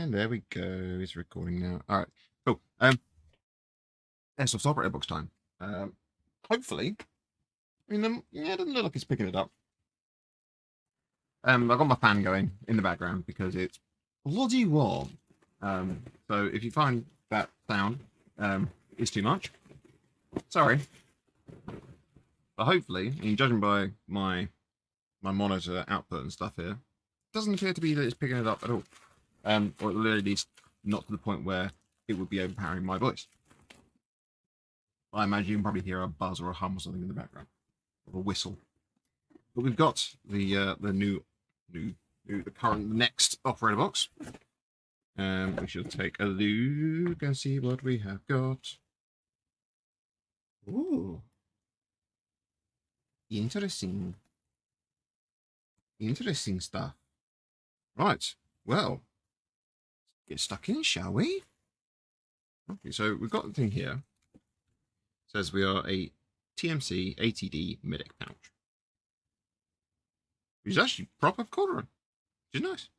And there we go. It's recording now. All right. Cool. Airsoft operator box time. Hopefully. I mean, yeah, it doesn't look like it's picking it up. I've got my fan going in the background because it's bloody warm. So if you find that sound is too much, sorry. But hopefully, I mean, judging by my monitor output and stuff here, it doesn't appear to be that it's picking it up at all. Or at the least, not to the point where it would be overpowering my voice. I imagine you can probably hear a buzz or a hum or something in the background, or a whistle. But we've got the current next operator box. We shall take a look and see what we have got. Ooh, interesting stuff. Right, well, get stuck in, shall we? Okay, so we've got the thing here. It says we are a TMC ATD medic pouch. Which is actually proper coloring, which is nice.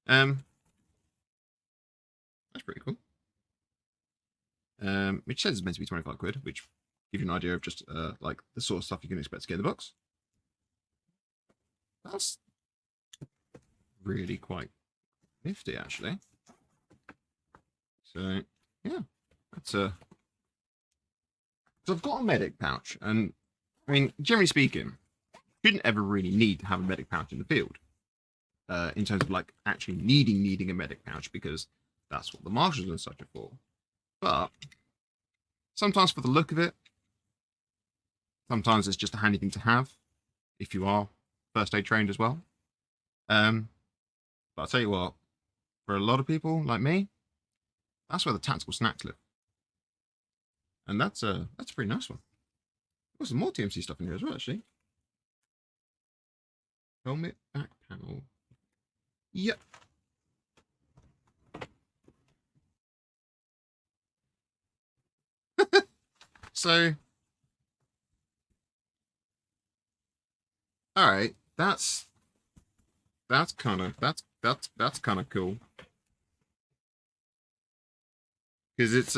That's pretty cool. Which says it's meant to be 25 quid, which gives you an idea of just like the sort of stuff you can expect to get in the box. That's really quite nifty, actually. So yeah, that's so I've got a medic pouch, and I mean, generally speaking, you shouldn't ever really need to have a medic pouch in the field. In terms of like actually needing a medic pouch, because that's what the marshals and such are for. But sometimes for the look of it, sometimes it's just a handy thing to have if you are first aid trained as well. But I'll tell you what, for a lot of people like me, that's where the tactical snacks live. And that's a pretty nice one. There's some more TMC stuff in here as well, actually. Helmet back panel. Yep. So, all right, that's kind of cool, because it's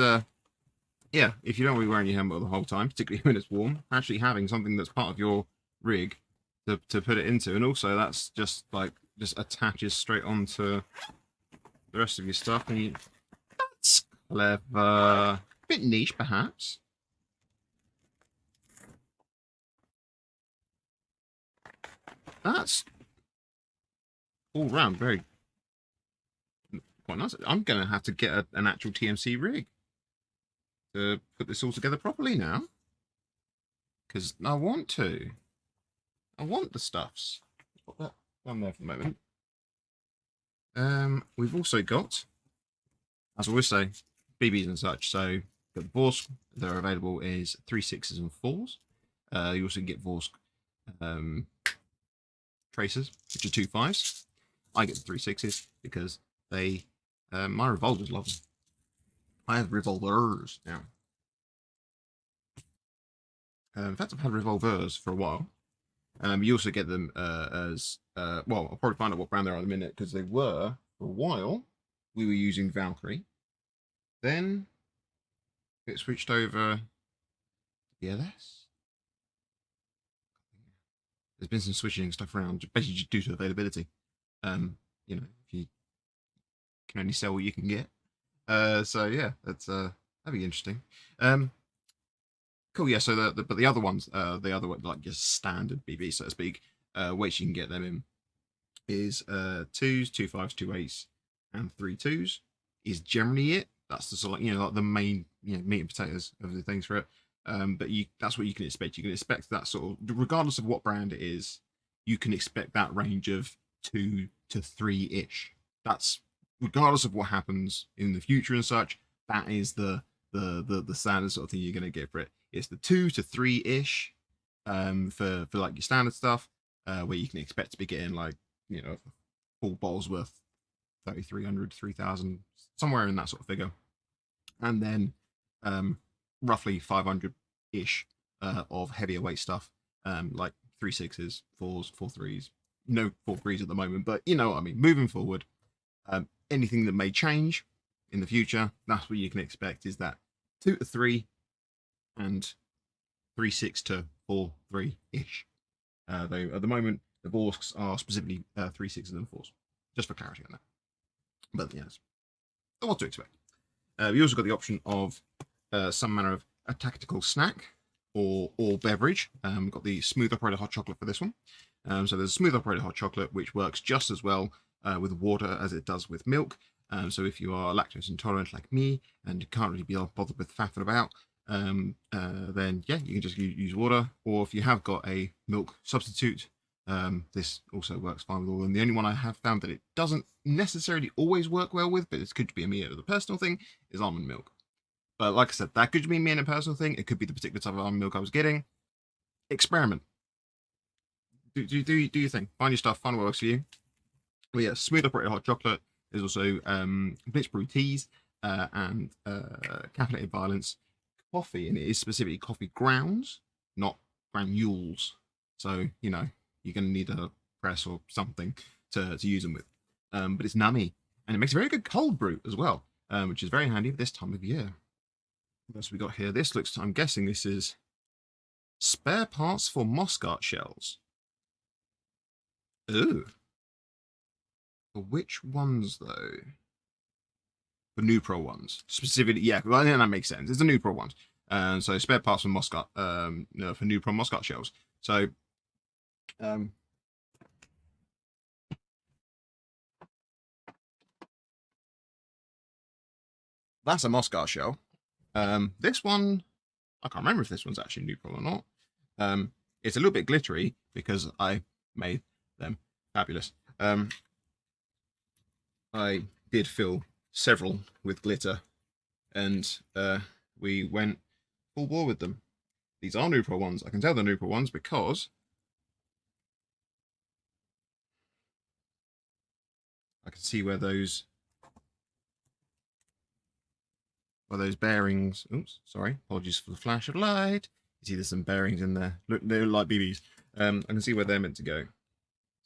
yeah, if you don't be wearing your helmet the whole time, particularly when it's warm, actually having something that's part of your rig to put it into, and also that's just attaches straight onto the rest of your stuff, and that's clever. A bit niche, perhaps. That's all round very quite nice. I'm gonna have to get an actual TMC rig to put this all together properly now, because I want to. I want the stuffs. Put that down there for the moment. We've also got, as I always say, BBs and such. So the Vorsk that are available is 3.6s and 4s. You also get Vorsk tracers, which are 2.5s. I get the 3.6s because they my revolvers love them. I have revolvers now. In fact, I've had revolvers for a while. You also get them as well. I'll probably find out what brand they are in a minute, because they were for a while. We were using Valkyrie. Then it switched over to BLS. There's been some switching stuff around, basically just due to availability. You know, if you can only sell what you can get. So yeah, that's that'd be interesting. Cool, yeah. So but the other ones, the other like just standard BB, so to speak, weights you can get them in is 2s, 2.5s, 2.8s, and 3.2s is generally it. That's the sort of, like the main meat and potatoes of the things for it. But that's what you can expect. You can expect that sort of, regardless of what brand it is, you can expect that range of 2 to 3-ish. That's regardless of what happens in the future and such. That is the standard sort of thing you're going to get for it. It's the 2 to 3-ish for like your standard stuff, where you can expect to be getting like full bottles worth 3,300, 3,000, somewhere in that sort of figure, and then roughly 500-ish of heavier weight stuff, like 3.6s, 4s, 4.3s. No 4.3s at the moment, but you know what I mean. Moving forward, anything that may change in the future, that's what you can expect, is that 2 to 3 and 3.6 to 4.3 ish. Though at the moment the Vorsks are specifically 3.6s and 4s, just for clarity on that. But yes, what to expect. We also got the option of some manner of a tactical snack or beverage. We've got the smooth operated hot chocolate for this one. So there's a smooth operated hot chocolate which works just as well with water as it does with milk. So if you are lactose intolerant like me and you can't really be bothered with faffing about, then yeah, you can just use water. Or if you have got a milk substitute, this also works fine with all of them. The only one I have found that it doesn't necessarily always work well with, but it could be me as a personal thing, is almond milk. But like I said, that could be me and a personal thing. It could be the particular type of almond milk I was getting. Experiment. Do your thing. Find your stuff. Find what works for you. But yeah, smooth operated hot chocolate. There's also blitz brew teas and caffeinated violence coffee, and it is specifically coffee grounds, not granules. So you know you're going to need a press or something to use them with. But it's nummy, and it makes a very good cold brew as well, which is very handy this time of year. What else we got here? This looks, I'm guessing this is spare parts for Moscart shells. Ooh. For which ones though? For Nupro ones. Specifically, yeah, well, then that makes sense. It's the Nupro ones. So spare parts for Moscart, no, for Nupro Moscart shells. So, that's a Moscart shell. This one, I can't remember if this one's actually Nupro or not. It's a little bit glittery because I made them fabulous. I did fill several with glitter, and we went full bore with them. These are Nupro ones. I can tell they're Nupro ones because I can see where those bearings. Oops, sorry. Apologies for the flash of light. You see, there's some bearings in there. Look, they're like BBs. I can see where they're meant to go.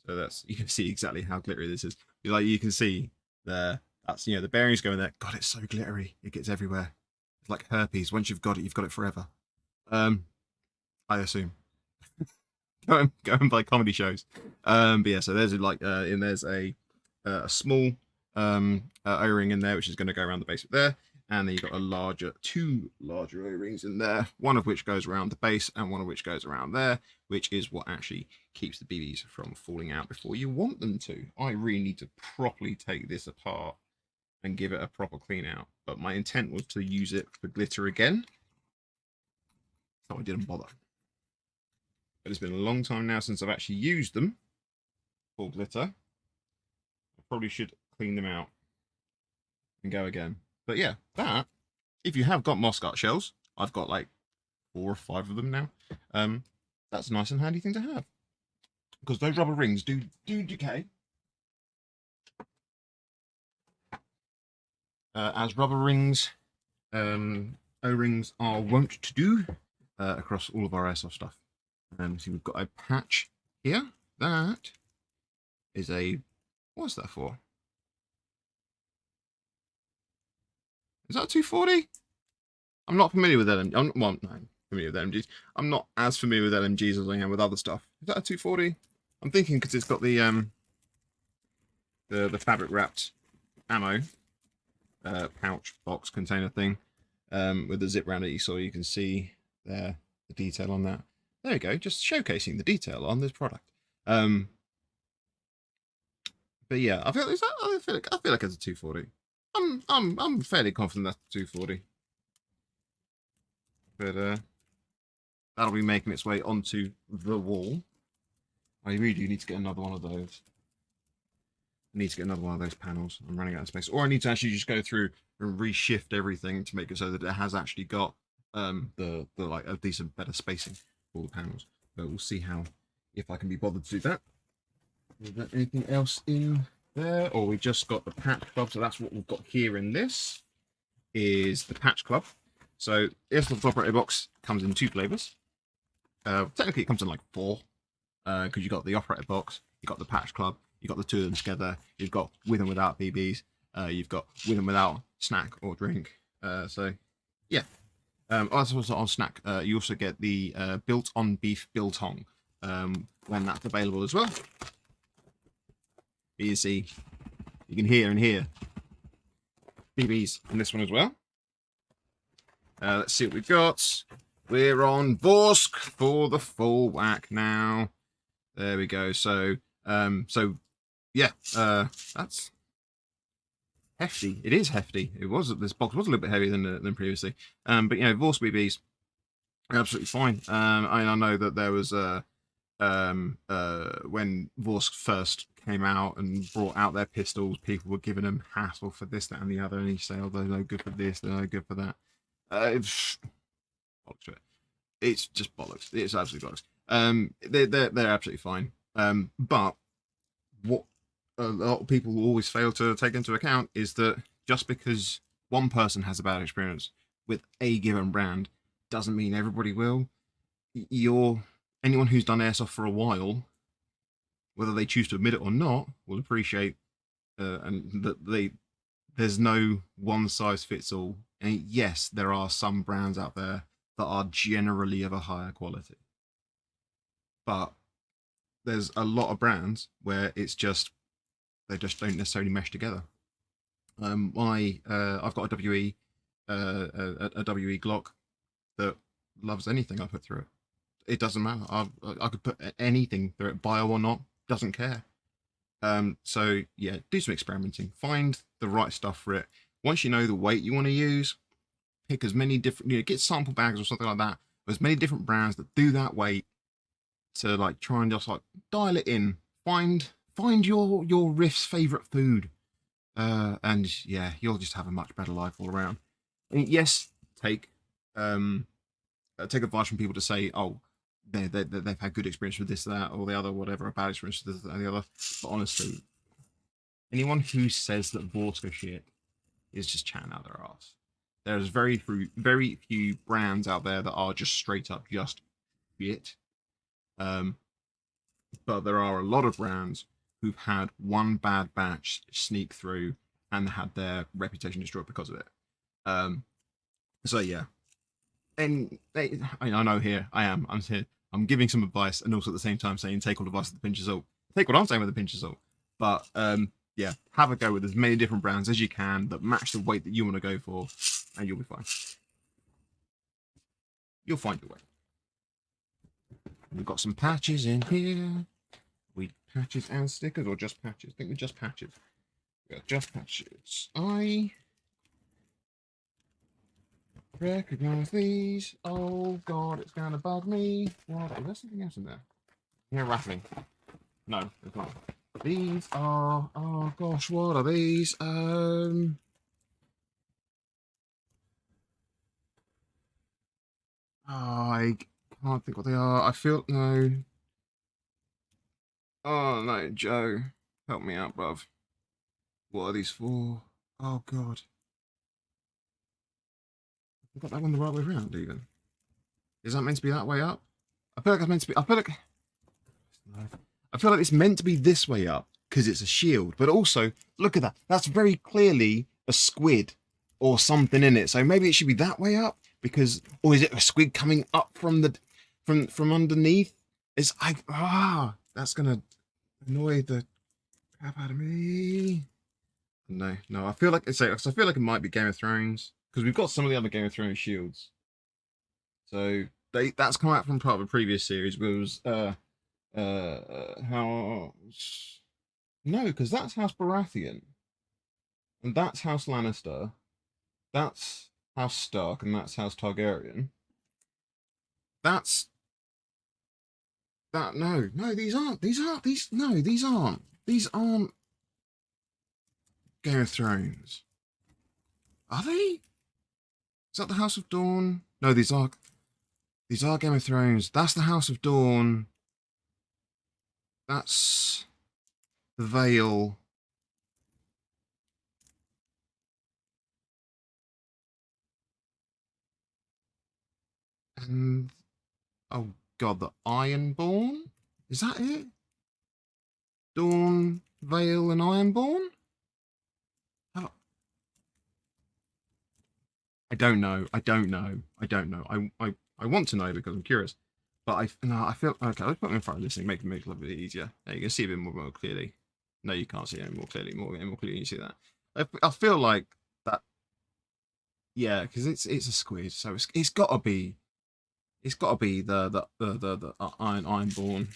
So that's, you can see exactly how glittery this is. Like you can see there. That's, you know, the bearings going there. God, it's so glittery. It gets everywhere. It's like herpes. Once you've got it forever. I assume. go and buy comedy shows. But yeah, so there's like and there's a small O-ring in there, which is going to go around the base of there, and then you've got two larger O-rings in there, one of which goes around the base and one of which goes around there, which is what actually keeps the BBs from falling out before you want them to. I really need to properly take this apart and give it a proper clean out, but my intent was to use it for glitter again, so I didn't bother. But it's been a long time now since I've actually used them for glitter. I probably should clean them out and go again. But yeah, that, if you have got Moscart shells, I've got like 4 or 5 of them now. That's a nice and handy thing to have, because those rubber rings do decay. As rubber rings, O-rings are wont to do across all of our airsoft stuff. So we've got a patch here. That is a, what's that for? Is that a 240? I'm not familiar with LMGs. Well, no, I'm familiar with LMGs. I'm not as familiar with LMGs as I am with other stuff. Is that a 240? I'm thinking because it's got the fabric wrapped ammo pouch box container thing with the zip around it, so you can see there the detail on that. There we go, just showcasing the detail on this product. But yeah, I feel like it's a 240. I'm fairly confident that's a 240. But that'll be making its way onto the wall. I really do need to get another one of those. I need to get another one of those panels. I'm running out of space. Or I need to actually just go through and reshift everything to make it so that it has actually got the like a decent better spacing for the panels. But we'll see how, if I can be bothered to do that. Is there anything else in there? Or we just got the patch club, so that's what we've got here in this is the patch club. So Airsoft operator box comes in 2 flavors. Technically it comes in like 4, because you got the operator box, you got the patch club, you got the 2 of them together, you've got with and without BBs. You've got with and without snack or drink. So yeah. Also on snack, you also get the built-on beef biltong when that's available as well. You see, you can hear and hear BBs in this one as well. Let's see what we've got. We're on Vorsk for the full whack now. There we go. So yeah, that's hefty. It is hefty. It was this box was a little bit heavier than previously. But you know, Vorsk BBs are absolutely fine. I know that there was when Vorsk first came out and brought out their pistols, people were giving them hassle for this, that, and the other, and he say, "Oh, they're no good for this, they're no good for that." Bollocks to it. It's just bollocks. It's absolutely bollocks. They're absolutely fine. But what a lot of people always fail to take into account is that just because one person has a bad experience with a given brand doesn't mean everybody will. Anyone who's done airsoft for a while, whether they choose to admit it or not, will appreciate and that there's no one size fits all. And yes, there are some brands out there that are generally of a higher quality, but there's a lot of brands where it's just they just don't necessarily mesh together. I've got a WE Glock that loves anything I put through it. It doesn't matter. I could put anything through it, bio or not, doesn't care. So yeah, do some experimenting. Find the right stuff for it. Once you know the weight you want to use, pick as many different, get sample bags or something like that. There's many different brands that do that weight to like try and just like dial it in. Find your riff's favorite food, and yeah, you'll just have a much better life all around. And yes, take advice from people to say, oh, they've had good experience with this, that, or the other, whatever, a bad experience with this, that, and the other. But honestly, anyone who says that Vorska shit is just chatting out their ass. There's very few brands out there that are just straight up just shit. But there are a lot of brands who've had one bad batch sneak through and had their reputation destroyed because of it. So yeah, and I know here I'm here. I'm giving some advice and also at the same time saying take all advice with a pinch of salt. Take what I'm saying with a pinch of salt. But yeah, have a go with as many different brands as you can that match the weight that you want to go for, and you'll be fine. You'll find your way. We've got some patches in here. We patches and stickers or just patches? I think we're just patches. We got just patches. I recognize these. Oh god, it's gonna bug me. What? Is there something else in there? Yeah, rattling. No, it's not. These are. Oh gosh, what are these? I can't think what they are. I feel no. Oh no, Joe, help me out, bruv. What are these for? Oh god, I got that one the right way around. Even is that meant to be that way up? I feel like it's meant to be. I feel like it's meant to be this way up because it's a shield. But also, look at that. That's very clearly a squid or something in it. So maybe it should be that way up because, or is it a squid coming up from the from underneath? That's gonna annoy the crap out of me. No, I feel like it might be Game of Thrones because we've got some of the other Game of Thrones shields. So that's come out from part of a previous series. Was House. No, because that's House Baratheon, and that's House Lannister. That's House Stark, and that's House Targaryen. That's that. No, these aren't. These aren't. These aren't Game of Thrones. Are they? Is that the House of Dawn? No, these are. These are Game of Thrones. That's the House of Dawn. That's the Vale. And oh god, the Ironborn? Is that it? Dawn, Vale, and Ironborn? don't know. I don't know. I don't know. I want to know because I'm curious. But I feel okay. Let's put them in front of this thing, make it a little bit easier. There you can see a bit more clearly. No, you can't see it any more clearly. More clearly, you see that. I feel like that. Yeah, because it's a squid, so it's got to be the Ironborn.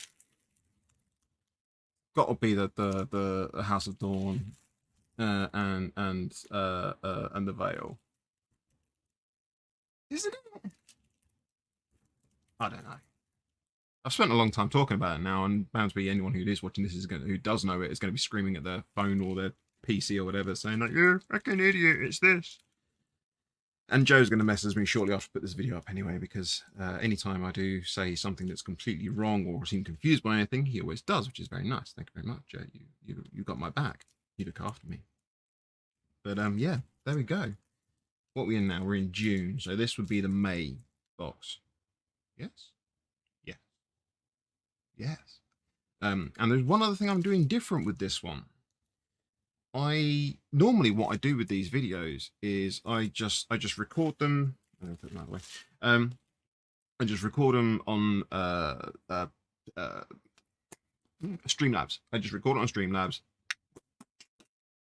Got to be the House of Dawn, and the Veil. Isn't it? I don't know. I've spent a long time talking about it now, and bound to be anyone who is watching this who does know it is going to be screaming at their phone or their PC or whatever, saying like, "You're a fucking idiot! It's this." And Joe's going to message me shortly after I put this video up anyway, because anytime I do say something that's completely wrong or seem confused by anything, he always does, which is very nice. Thank you very much, Joe. You got my back. You look after me. But yeah, there we go. What are we in now? We're in June, so this would be the May box. Yes. Yeah. Yes. And there's one other thing I'm doing different with this one. I normally what I do with these videos is I just record them. I'll put them that way. I just record them on Streamlabs. I just record it on Streamlabs.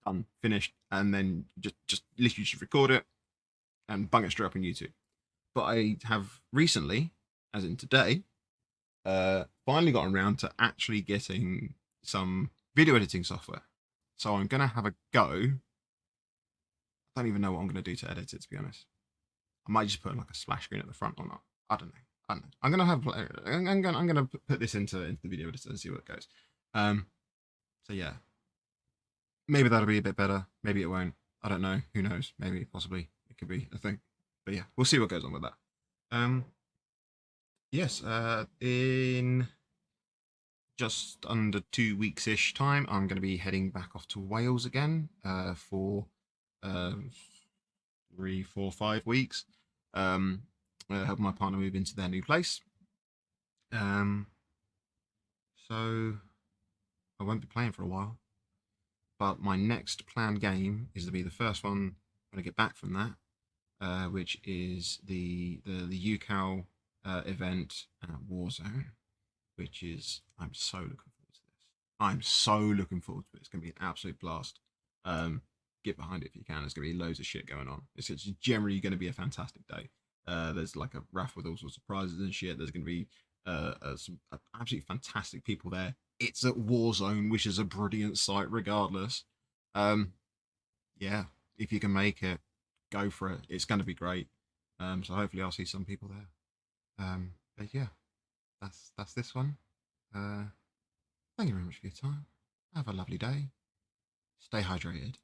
Done, finished, and then just literally just record it and bung it straight up on YouTube. But I have recently, as in today, finally gotten around to actually getting some video editing software. So I'm gonna have a go. I don't even know what I'm gonna do to edit it, to be honest. I might just put like a splash screen at the front or not. I don't know. I'm gonna put this into the video editor and see what it goes. So yeah, maybe that'll be a bit better. Maybe it won't. I don't know. Who knows? Maybe, possibly, it could be a thing. But yeah, we'll see what goes on with that. Yes. In just under 2 weeks ish time, I'm going to be heading back off to Wales again for 3, 4, 5 weeks. Helping my partner move into their new place. So I won't be playing for a while. But my next planned game is to be the first one when I get back from that, which is the UCAL event at Warzone, which is I'm so looking forward to this. I'm so looking forward to it. It's going to be an absolute blast. Get behind it if you can. There's going to be loads of shit going on. It's generally going to be a fantastic day. There's like a raffle with all sorts of prizes and shit. There's going to be some absolutely fantastic people there. It's at Warzone, which is a brilliant site regardless. Yeah, if you can make it, go for it. It's going to be great. So hopefully I'll see some people there. But yeah, that's this one. Thank you very much for your time. Have a lovely day. Stay hydrated.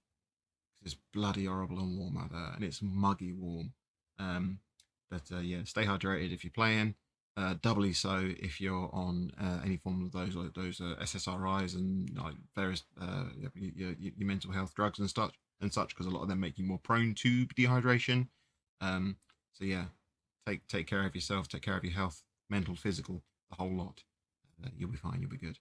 It's bloody horrible and warm out there, and it's muggy warm. But yeah, stay hydrated if you're playing. Doubly so if you're on any form of those SSRIs and like various your mental health drugs and such, because a lot of them make you more prone to dehydration. So yeah, take care of yourself, take care of your health, mental, physical, the whole lot. You'll be fine. You'll be good.